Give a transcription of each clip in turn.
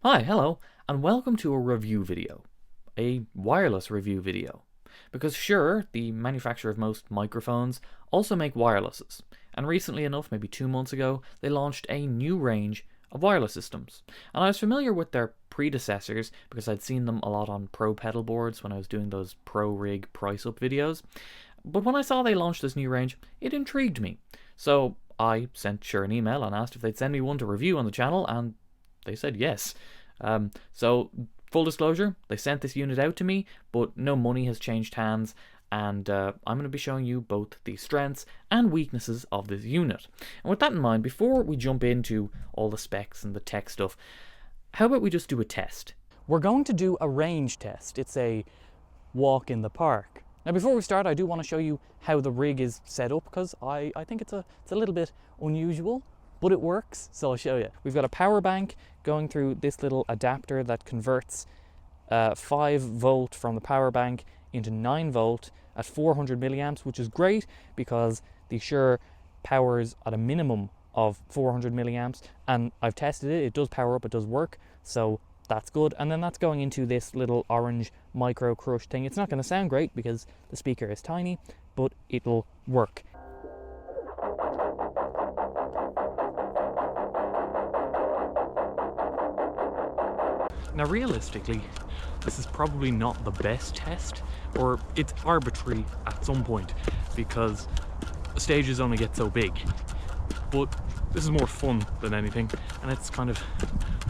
Hi, hello, and welcome to a review video. A wireless review video. Because Shure, the manufacturer of most microphones, also make wirelesses. And recently enough, maybe 2 months ago, they launched a new range of wireless systems. And I was familiar with their predecessors because I'd seen them a lot on pro pedalboards when I was doing those pro rig price up videos. But when I saw they launched this new range, it intrigued me. So I sent Shure an email and asked if they'd send me one to review on the channel, and they said yes. So full disclosure, they sent this unit out to me, but no money has changed hands, and I'm going to be showing you both the strengths and weaknesses of this unit. And with that in mind, before we jump into all the specs and the tech stuff, how about we just do a test? We're going to do a range test. It's a walk in the park. Now before we start, I do want to show you how the rig is set up, because I think it's a little bit unusual, but it works, so I'll show you. We've got a power bank going through this little adapter that converts 5 volt from the power bank into 9 volt at 400 milliamps, which is great because the Shure powers at a minimum of 400 milliamps, and I've tested it. It does power up, it does work, so that's good. And then that's going into this little orange micro crush thing. It's not going to sound great because the speaker is tiny, but it'll work. Now realistically, this is probably not the best test, or it's arbitrary at some point because stages only get so big. But this is more fun than anything, and it's kind of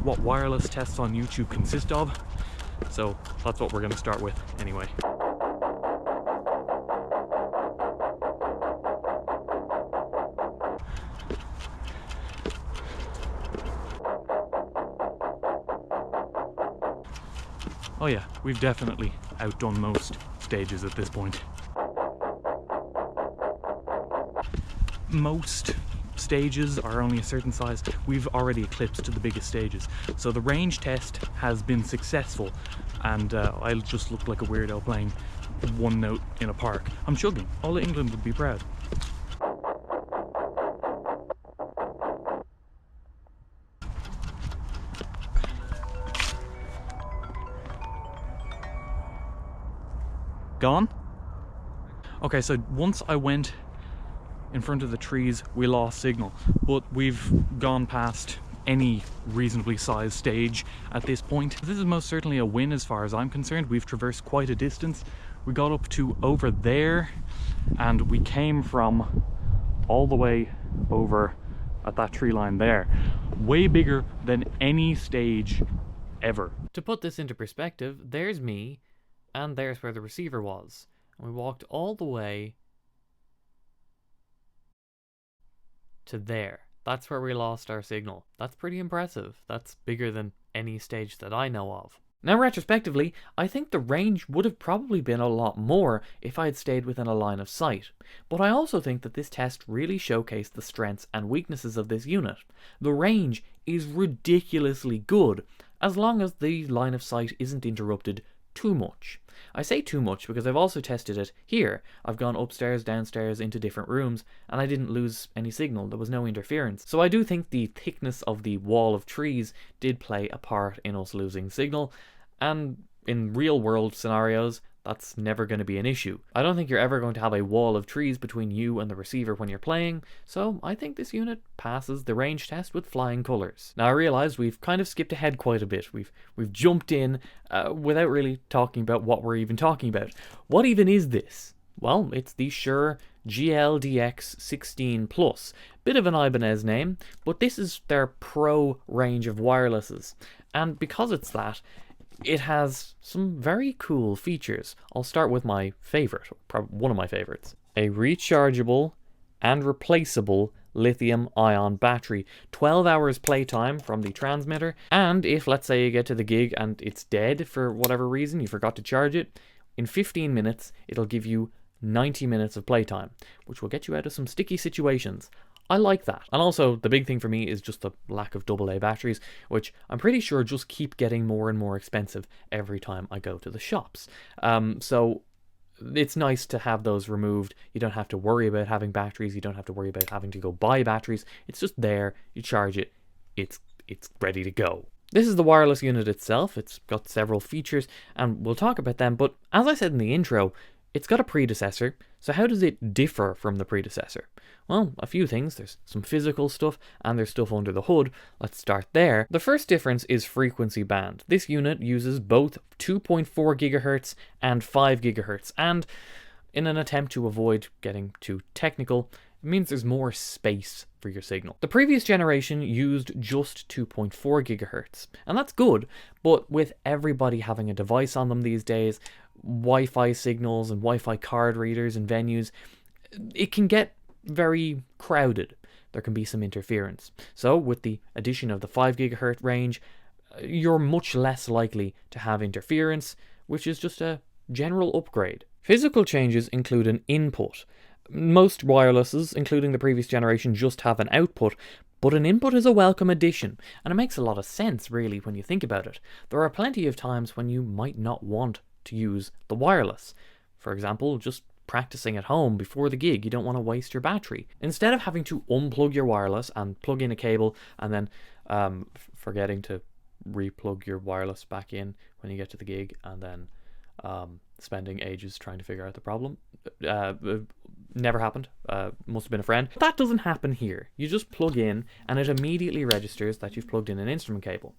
what wireless tests on YouTube consist of. So that's what we're going to start with anyway. Oh yeah, we've definitely outdone most stages at this point. Most stages are only a certain size. We've already eclipsed the biggest stages. So the range test has been successful, and I'll just look like a weirdo playing one note in a park. I'm chugging. All of England would be proud. Gone? Okay, so once I went in front of the trees, we lost signal, but we've gone past any reasonably sized stage at this point. This is most certainly a win as far as I'm concerned. We've traversed quite a distance. We got up to over there, and we came from all the way over at that tree line there. Way bigger than any stage ever. To put this into perspective, there's me, and there's where the receiver was. And we walked all the way to there. That's where we lost our signal. That's pretty impressive. That's bigger than any stage that I know of. Now, retrospectively, I think the range would have probably been a lot more if I had stayed within a line of sight. But I also think that this test really showcased the strengths and weaknesses of this unit. The range is ridiculously good, as long as the line of sight isn't interrupted too much. I say too much because I've also tested it here. I've gone upstairs, downstairs, into different rooms, and I didn't lose any signal. There was no interference. So I do think the thickness of the wall of trees did play a part in us losing signal, and in real world scenarios, that's never going to be an issue. I don't think you're ever going to have a wall of trees between you and the receiver when you're playing, so I think this unit passes the range test with flying colours. Now I realise we've kind of skipped ahead quite a bit. We've jumped in without really talking about what we're even talking about. What even is this? Well, it's the Shure GLXD16 Plus. Bit of an Ibanez name, but this is their pro range of wirelesses. And because it's that, it has some very cool features. I'll start with my favourite, one of my favourites. A rechargeable and replaceable lithium-ion battery. 12 hours playtime from the transmitter, and if, let's say, you get to the gig and it's dead for whatever reason, you forgot to charge it, in 15 minutes it'll give you 90 minutes of playtime, which will get you out of some sticky situations. I like that. And also, the big thing for me is just the lack of AA batteries, which I'm pretty sure just keep getting more and more expensive every time I go to the shops. So it's nice to have those removed. You don't have to worry about having batteries. You don't have to worry about having to go buy batteries. It's just there. You charge it. It's ready to go. This is the wireless unit itself. It's got several features, and we'll talk about them, but as I said in the intro, it's got a predecessor, so how does it differ from the predecessor? Well, a few things. There's some physical stuff, and there's stuff under the hood. Let's start there. The first difference is frequency band. This unit uses both 2.4 GHz and 5 GHz, and in an attempt to avoid getting too technical, it means there's more space for your signal. The previous generation used just 2.4 GHz, and that's good, but with everybody having a device on them these days, Wi-Fi signals and Wi-Fi card readers and venues, it can get very crowded. There can be some interference. So with the addition of the 5 GHz range, you're much less likely to have interference, which is just a general upgrade. Physical changes include an input. Most wirelesses, including the previous generation, just have an output, but an input is a welcome addition, and it makes a lot of sense really when you think about it. There are plenty of times when you might not want to use the wireless. For example, just practicing at home before the gig, you don't want to waste your battery. Instead of having to unplug your wireless and plug in a cable and then forgetting to re-plug your wireless back in when you get to the gig and then spending ages trying to figure out the problem. Never happened. Must have been a friend. That doesn't happen here. You just plug in and it immediately registers that you've plugged in an instrument cable.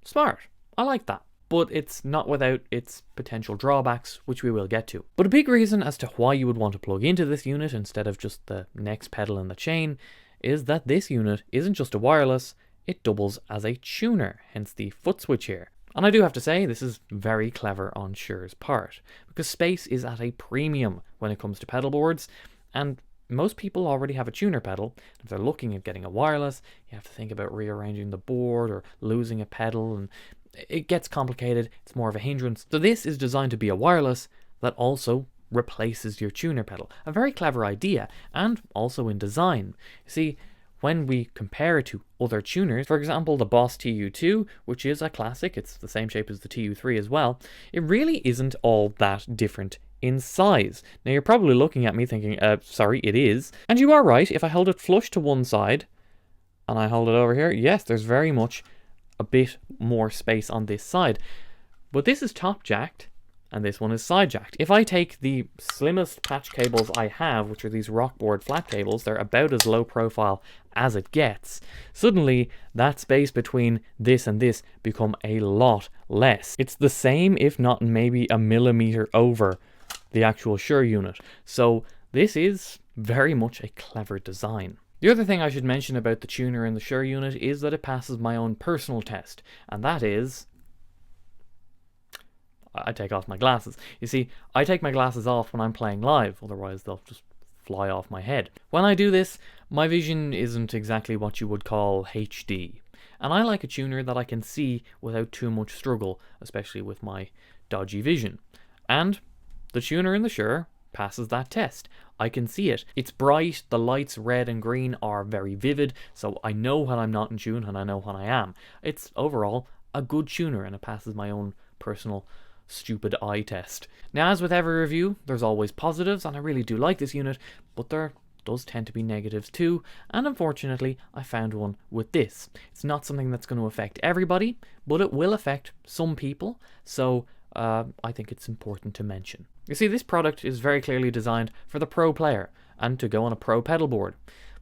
Smart. I like that. But it's not without its potential drawbacks, which we will get to. But a big reason as to why you would want to plug into this unit instead of just the next pedal in the chain is that this unit isn't just a wireless, it doubles as a tuner, hence the foot switch here. And I do have to say, this is very clever on Shure's part, because space is at a premium when it comes to pedal boards, and most people already have a tuner pedal. If they're looking at getting a wireless, you have to think about rearranging the board or losing a pedal, and it gets complicated. It's more of a hindrance. So this is designed to be a wireless that also replaces your tuner pedal. A very clever idea, and also in design. You see, when we compare it to other tuners, for example the Boss TU2, which is a classic, it's the same shape as the TU3 as well, it really isn't all that different in size. Now you're probably looking at me thinking, sorry, it is. And you are right. If I hold it flush to one side, and I hold it over here, yes, there's very much a bit more space on this side. But this is top jacked, and this one is side jacked. If I take the slimmest patch cables I have, which are these Rockboard flat cables, they're about as low profile as it gets. Suddenly, that space between this and this become a lot less. It's the same, if not maybe a millimeter over the actual Shure unit. So this is very much a clever design. The other thing I should mention about the tuner in the Shure unit is that it passes my own personal test, and that is I take off my glasses. You see, I take my glasses off when I'm playing live, otherwise they'll just fly off my head. When I do this, my vision isn't exactly what you would call HD, and I like a tuner that I can see without too much struggle, especially with my dodgy vision. And the tuner in the Shure passes that test. I can see it. It's bright, the lights red and green are very vivid, so I know when I'm not in tune and I know when I am. It's overall a good tuner, and it passes my own personal stupid eye test. Now, as with every review, there's always positives, and I really do like this unit, but there does tend to be negatives too, and unfortunately I found one with this. It's not something that's going to affect everybody, but it will affect some people, so I think it's important to mention. You see, this product is very clearly designed for the pro player and to go on a pro pedal board,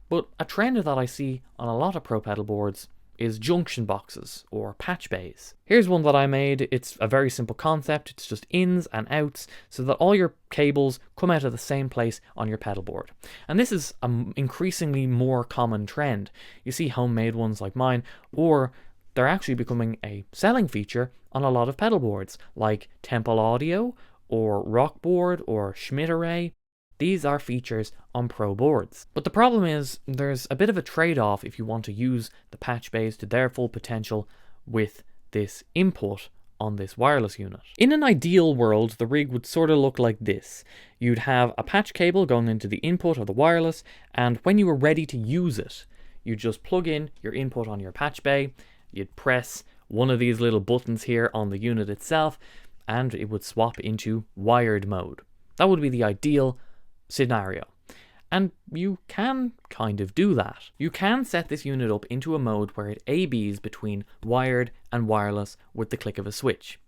but a trend that I see on a lot of pro pedal boards is junction boxes or patch bays. Here's one that I made. It's a very simple concept. It's just ins and outs so that all your cables come out of the same place on your pedal board. And this is an increasingly more common trend. You see homemade ones like mine, or they're actually becoming a selling feature on a lot of pedal boards like Temple Audio or Rockboard or Schmidt Array. These are features on pro boards. But the problem is there's a bit of a trade-off if you want to use the patch bays to their full potential with this input on this wireless unit. In an ideal world, the rig would sort of look like this. You'd have a patch cable going into the input of the wireless, and when you were ready to use it, you just plug in your input on your patch bay, you'd press one of these little buttons here on the unit itself, and it would swap into wired mode. That would be the ideal scenario. And you can kind of do that. You can set this unit up into a mode where it ABs between wired and wireless with the click of a switch.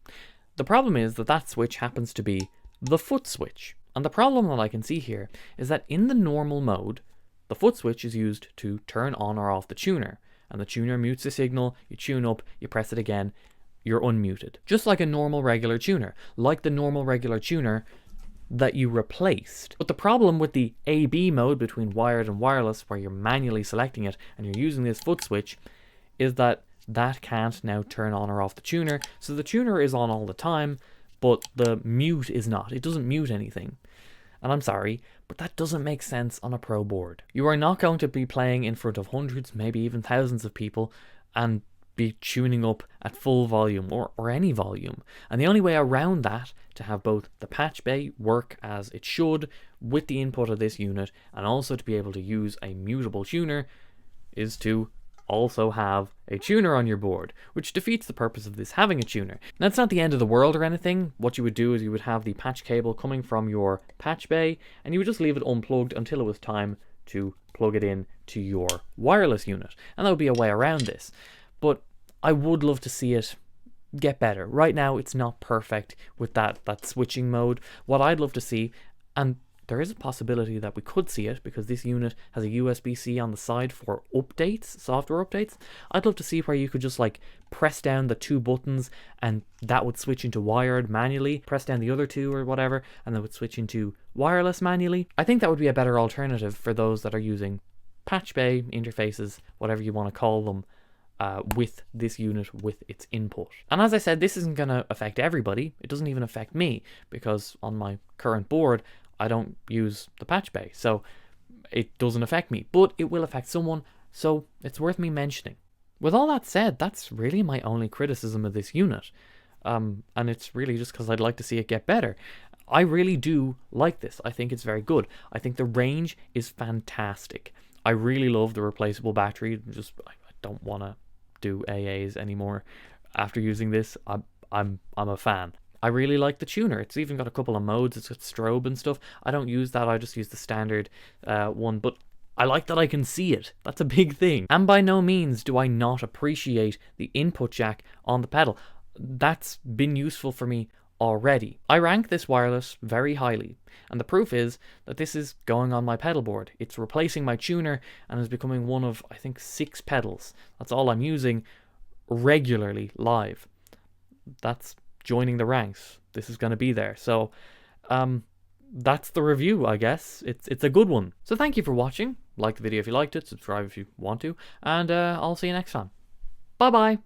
The problem is that that switch happens to be the foot switch. And the problem that I can see here is that in the normal mode, the foot switch is used to turn on or off the tuner. And the tuner mutes the signal, you tune up, you press it again, you're unmuted. Just like a normal regular tuner. Like the normal regular tuner that you replaced. But the problem with the AB mode between wired and wireless, where you're manually selecting it and you're using this foot switch, is that that can't now turn on or off the tuner. So the tuner is on all the time, but the mute is not. It doesn't mute anything. And I'm sorry, but that doesn't make sense on a pro board. You are not going to be playing in front of hundreds, maybe even thousands of people and be tuning up at full volume or any volume. And the only way around that, to have both the patch bay work as it should with the input of this unit and also to be able to use a mutable tuner, is to also have a tuner on your board, which defeats the purpose of this having a tuner. Now, it's not the end of the world or anything. What you would do is you would have the patch cable coming from your patch bay and you would just leave it unplugged until it was time to plug it in to your wireless unit. And that would be a way around this. But I would love to see it get better. Right now, it's not perfect with that switching mode. What I'd love to see, and there is a possibility that we could see it because this unit has a USB-C on the side for updates, software updates. I'd love to see where you could just like press down the two buttons and that would switch into wired manually, press down the other two or whatever, and that would switch into wireless manually. I think that would be a better alternative for those that are using patch bay interfaces, whatever you want to call them, with this unit, with its input. And as I said, this isn't going to affect everybody. It doesn't even affect me because on my current board, I don't use the patch bay, so it doesn't affect me, but it will affect someone, so it's worth me mentioning. With all that said, that's really my only criticism of this unit, and it's really just because I'd like to see it get better. I really do like this. I think it's very good. I think the range is fantastic. I really love the replaceable battery. I don't want to do AAs anymore after using this. I'm a fan. I really like the tuner. It's even got a couple of modes. It's got strobe and stuff. I don't use that. I just use the standard one. But I like that I can see it. That's a big thing. And by no means do I not appreciate the input jack on the pedal. That's been useful for me already. I rank this wireless very highly. And the proof is that this is going on my pedal board. It's replacing my tuner and is becoming one of, I think, 6 pedals. That's all I'm using regularly live. That's joining the ranks. This is going to be there. So that's the review, I guess. It's a good one. So thank you for watching. Like the video if you liked it, subscribe if you want to, and I'll see you next time. Bye bye.